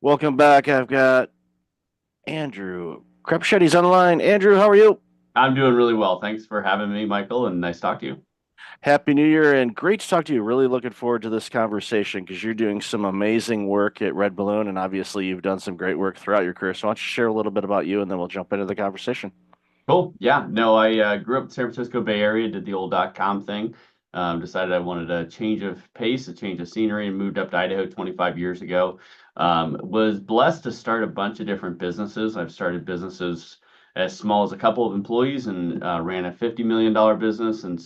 Welcome back. I've got Andrew Crepshetti's on the line. Andrew, how are you? I'm doing really well. Thanks for having me, Michael, and nice to talk to you. Happy New Year and great to talk to you. Really looking forward to this conversation because you're doing some amazing work at Red Balloon, and obviously you've done some great work throughout your career. So why don't you share a little bit about you, and then we'll jump into the conversation. Cool. Yeah. No, I grew up in San Francisco Bay Area, did the old .com thing. Decided I wanted a change of pace, a change of scenery, and moved up to Idaho 25 years ago. Was blessed to start a bunch of different businesses. I've started businesses as small as a couple of employees and ran a $50 million business and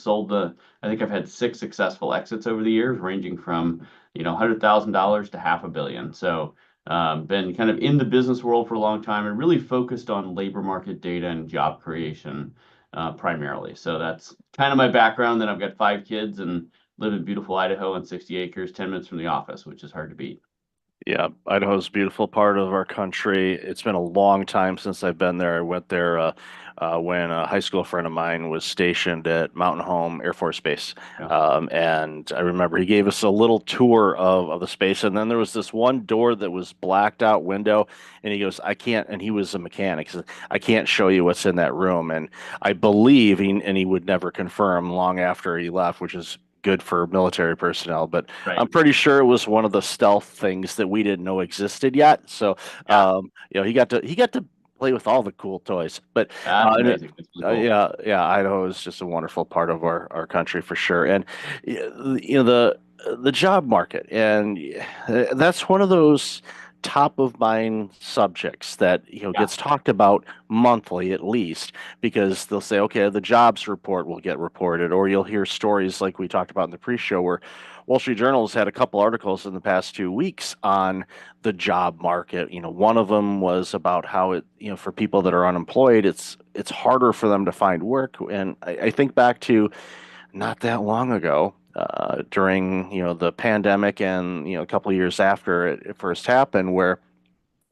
I think I've had six successful exits over the years, ranging from, $100,000 to half a billion. So been kind of in the business world for a long time and really focused on labor market data and job creation primarily. So that's kind of my background. Then I've got five kids and live in beautiful Idaho on 60 acres, 10 minutes from the office, which is hard to beat. Yeah, Idaho's a beautiful part of our country. It's been a long time since I've been there. I went there when a high school friend of mine was stationed at Mountain Home Air Force Base. Yeah. And I remember he gave us a little tour of the space. And then there was this one door that was blacked out window. And he goes, I can't, and he was a mechanic. He said, I can't show you what's in that room. And I believe, and he would never confirm long after he left, which is good for military personnel, but I'm Right. pretty sure it was one of the stealth things that we didn't know existed yet. So, Yeah. he got to play with all the cool toys. But That's amazing. That's really cool. yeah, Idaho is just a wonderful part of our country for sure. And the job market, and that's one of those top of mind subjects that Yeah. gets talked about monthly at least, because they'll say, okay, the jobs report will get reported, or you'll hear stories like we talked about in the pre-show where Wall Street Journal has had a couple articles in the past 2 weeks on the job market. One of them was about how for people that are unemployed, it's harder for them to find work. And I think back to not that long ago, during the pandemic, and a couple of years after it first happened, where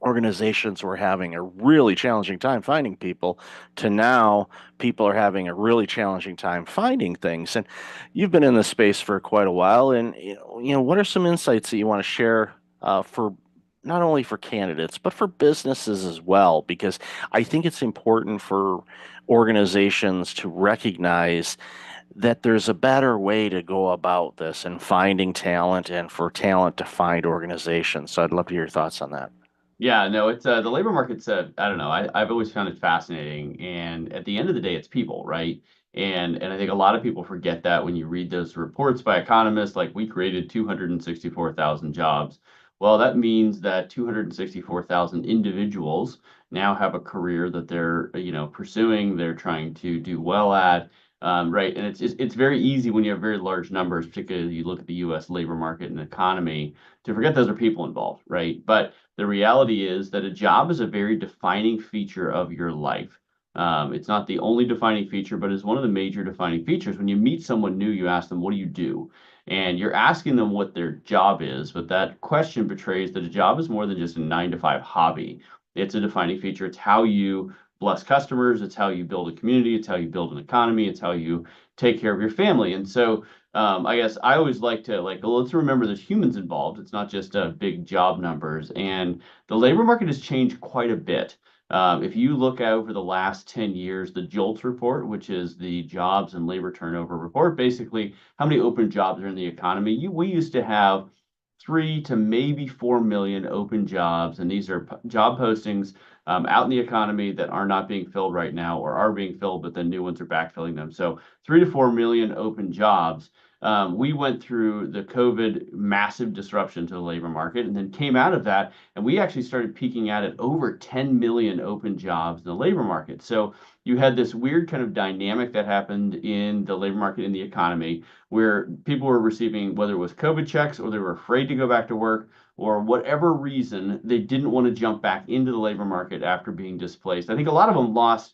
organizations were having a really challenging time finding people, to now people are having a really challenging time finding things. And you've been in this space for quite a while, and what are some insights that you want to share for not only for candidates but for businesses as well? Because I think it's important for organizations to recognize that there's a better way to go about this and finding talent, and for talent to find organizations. So I'd love to hear your thoughts on that. Yeah, no, it's the labor market's I don't know. I've always found it fascinating. And at the end of the day, it's people, right? And I think a lot of people forget that when you read those reports by economists, like we created 264,000 jobs. Well, that means that 264,000 individuals now have a career that they're, pursuing, they're trying to do well at. Right. And it's very easy when you have very large numbers, particularly you look at the US labor market and economy, to forget those are people involved, right? But the reality is that a job is a very defining feature of your life. It's not the only defining feature, but it's one of the major defining features. When you meet someone new, you ask them, what do you do? And you're asking them what their job is, but that question betrays that a job is more than just a 9 to 5 hobby. It's a defining feature. It's how you bless customers. It's how you build a community. It's how you build an economy. It's how you take care of your family. And so I guess I always like to well, let's remember there's humans involved. It's not just big job numbers. And the labor market has changed quite a bit. If you look over the last 10 years, the JOLTS report, which is the jobs and labor turnover report, basically how many open jobs are in the economy. We used to have 3 to maybe 4 million open jobs, and these are job postings out in the economy that are not being filled right now or are being filled, but then new ones are backfilling them. So 3 to 4 million open jobs. We went through the COVID massive disruption to the labor market and then came out of that. And we actually started peaking out at over 10 million open jobs in the labor market. So you had this weird kind of dynamic that happened in the labor market, in the economy, where people were receiving, whether it was COVID checks or they were afraid to go back to work or whatever reason, they didn't want to jump back into the labor market after being displaced. I think a lot of them lost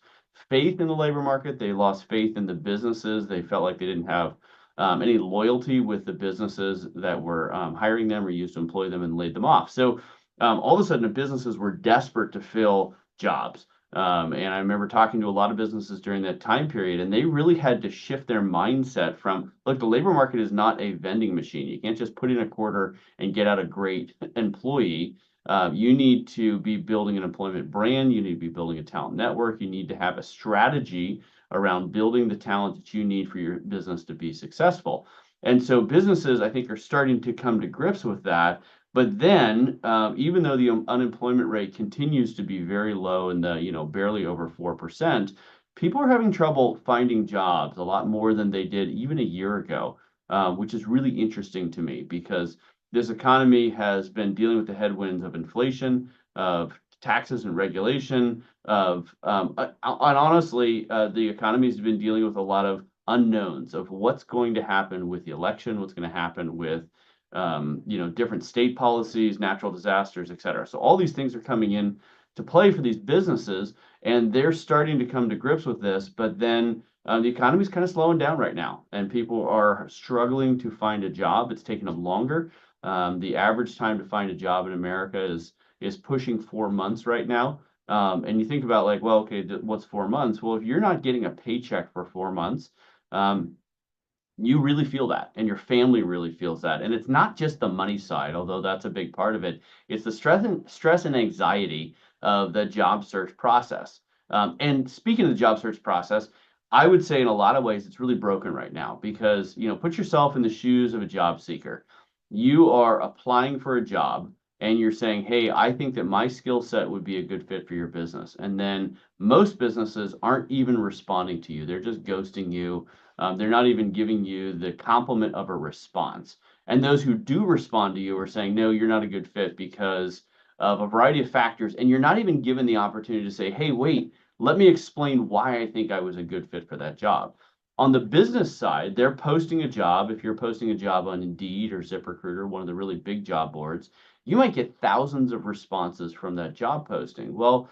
faith in the labor market. They lost faith in the businesses. They felt like they didn't have any loyalty with the businesses that were hiring them or used to employ them, and laid them off. So all of a sudden, the businesses were desperate to fill jobs. And I remember talking to a lot of businesses during that time period, and they really had to shift their mindset from, look, the labor market is not a vending machine. You can't just put in a quarter and get out a great employee. You need to be building an employment brand. You need to be building a talent network. You need to have a strategy around building the talent that you need for your business to be successful. And so businesses, I think, are starting to come to grips with that. But then, even though the unemployment rate continues to be very low in the, barely over 4%, people are having trouble finding jobs a lot more than they did even a year ago, which is really interesting to me because this economy has been dealing with the headwinds of inflation, of taxes and regulation, and honestly, the economy has been dealing with a lot of unknowns of what's going to happen with the election, what's going to happen with different state policies, natural disasters, et cetera. So all these things are coming in to play for these businesses, and they're starting to come to grips with this. But then the economy is kind of slowing down right now, and people are struggling to find a job. It's taking them longer. The average time to find a job in America is pushing 4 months right now. And you think about like, well, okay, what's 4 months? Well, if you're not getting a paycheck for 4 months, um, you really feel that and your family really feels that, and it's not just the money side, although that's a big part of it. It's the stress and anxiety of the job search process. And speaking of the job search process, I would say in a lot of ways it's really broken right now because put yourself in the shoes of a job seeker. You are applying for a job and you're saying, hey, I think that my skill set would be a good fit for your business, and then most businesses aren't even responding to you. They're just ghosting you. They're not even giving you the compliment of a response. And those who do respond to you are saying, no, you're not a good fit because of a variety of factors. And you're not even given the opportunity to say, hey, wait, let me explain why I think I was a good fit for that job. On the business side, they're posting a job. If you're posting a job on Indeed or ZipRecruiter, one of the really big job boards, you might get thousands of responses from that job posting. Well,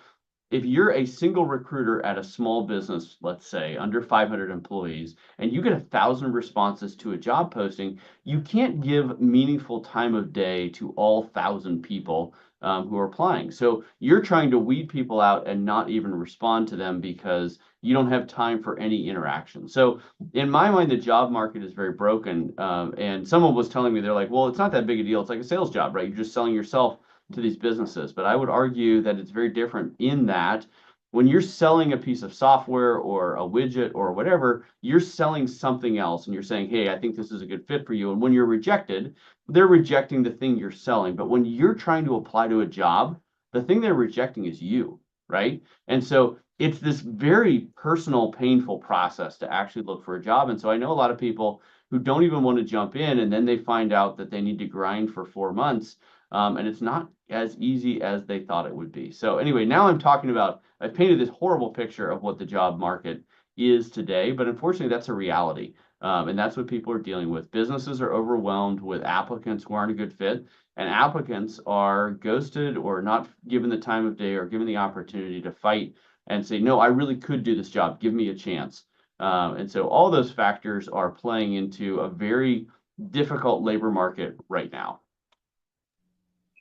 if you're a single recruiter at a small business, let's say under 500 employees, and you get 1,000 responses to a job posting, you can't give meaningful time of day to all 1,000 people who are applying. So you're trying to weed people out and not even respond to them because you don't have time for any interaction. So in my mind, the job market is very broken. And someone was telling me, they're like, well, it's not that big a deal. It's like a sales job, right? You're just selling yourself to these businesses. But I would argue that it's very different in that when you're selling a piece of software or a widget or whatever, you're selling something else and you're saying, hey, I think this is a good fit for you. And when you're rejected, they're rejecting the thing you're selling. But when you're trying to apply to a job, the thing they're rejecting is you, right? And so it's this very personal, painful process to actually look for a job. And so I know a lot of people who don't even want to jump in, and then they find out that they need to grind for 4 months, and it's not as easy as they thought it would be. So anyway, now I've painted this horrible picture of what the job market is today, but unfortunately that's a reality. And that's what people are dealing with. Businesses are overwhelmed with applicants who aren't a good fit, and applicants are ghosted or not given the time of day or given the opportunity to fight and say, no, I really could do this job. Give me a chance. And so all those factors are playing into a very difficult labor market right now.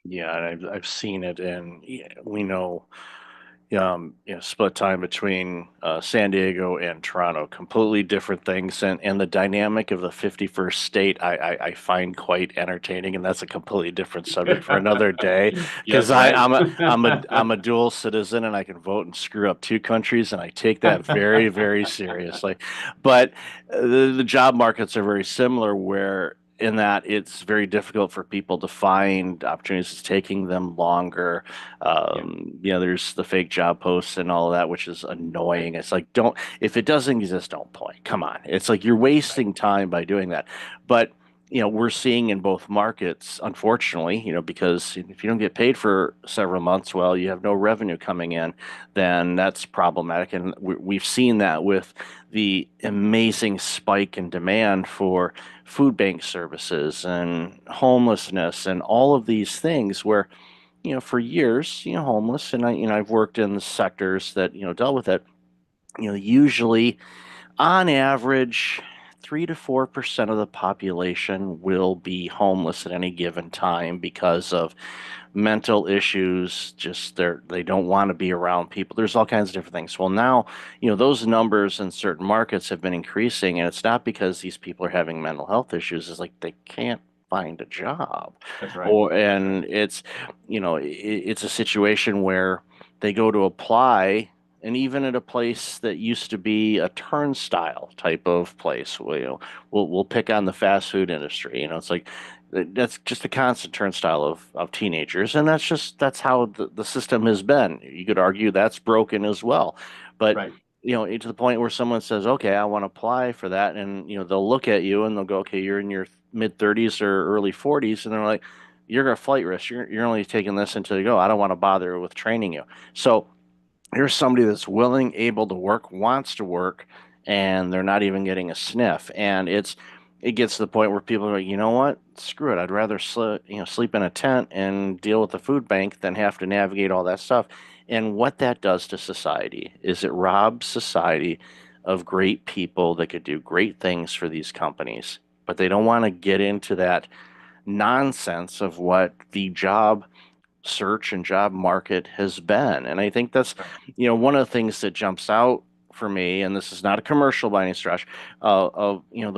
Yeah, and I've seen it, and yeah, we know, split time between San Diego and Toronto, completely different things, and the dynamic of the 51st state, I find quite entertaining, and that's a completely different subject for another day, because Yes, right. I'm a dual citizen, and I can vote and screw up two countries, and I take that very, very seriously. But the job markets are very similar, where in that it's very difficult for people to find opportunities. It's taking them longer. Yeah, There's the fake job posts and all of that, which is right, annoying. It's like, don't, if it doesn't exist, don't play. Come on. It's like you're right. wasting time by doing that. But, we're seeing in both markets, unfortunately, because if you don't get paid for several months, well, you have no revenue coming in, then that's problematic. And we've seen that with the amazing spike in demand for food bank services and homelessness and all of these things where for years, homeless, and I've worked in the sectors that, dealt with it, usually on average, 3 to 4% of the population will be homeless at any given time because of mental issues. Just they don't want to be around people. There's all kinds of different things. Well, now, those numbers in certain markets have been increasing, and it's not because these people are having mental health issues. It's like they can't find a job. That's right. Or and it's it's a situation where they go to apply, and even at a place that used to be a turnstile type of place, we'll pick on the fast food industry. It's like that's just a constant turnstile of teenagers, and that's how the system has been. You could argue that's broken as well, but Right. to the point where someone says, "Okay, I want to apply for that," and they'll look at you and they'll go, "Okay, you're in your mid 30s or early 40s," and they're like, "You're a flight risk. You're only taking this until you go. I don't want to bother with training you." So here's somebody that's willing, able to work, wants to work, and they're not even getting a sniff. And it gets to the point where people are like, you know what? Screw it. I'd rather sleep in a tent and deal with the food bank than have to navigate all that stuff. And what that does to society is it robs society of great people that could do great things for these companies, but they don't want to get into that nonsense of what the job search and job market has been. And I think that's, Right. one of the things that jumps out for me, and this is not a commercial by any stretch, of, the